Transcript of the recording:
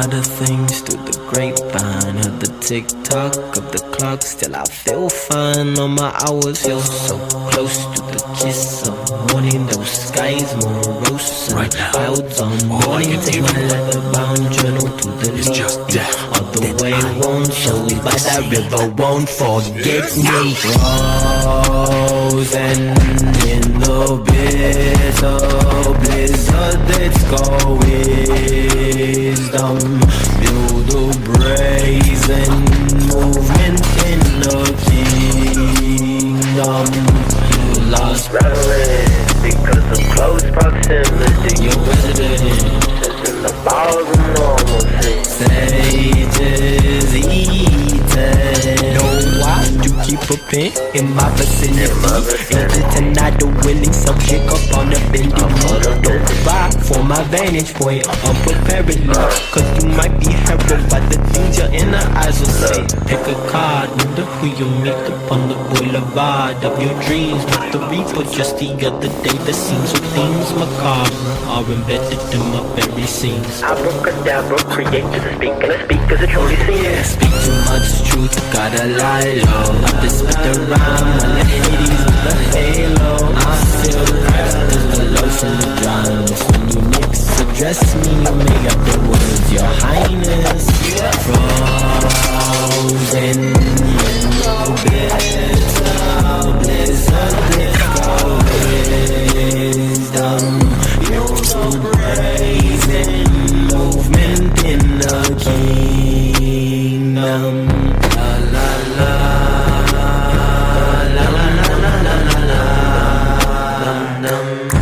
lot of things through the grapevine. Heard the tick-tock of the clock, still I feel fine. All my hours feel so close to the kiss of morning. Those skies morose and right now, clouds on all I morning. can Take do my leather-bound journal to the is just death. all the way won't show me, but that river won't forget me. Frozen in the bitter blizzard, let's go wisdom. Build a brazen movement in the kingdom. You lost relevance because of close proximity. Your president is in the ballroom normalcy. Sages eaten. Know why you keep a pin in my vicinity? Agent and not the willing subject up on the bending knee. Don't ride for my vantage point unpreparedly, cause you might be heralded by the things your inner eyes will say. Pick a card, wonder who you meet upon the boulevard of your dreams. Met the reaper just the other day. The scenes with themes macabre are embedded in my very scenes. Abracadabra, create to speak, and I speak as it truly seems. Speak too much truth, gotta lie low. Love to spit the rhyme on the Hades with the halo. I feel the cracks, there's the lows and the drums. When you mix, address me, you make up the words, your highness. Frozen in the bitter blizzard, let's go wisdom. You're the brazen movement in the kingdom. La la la la la la la la la la.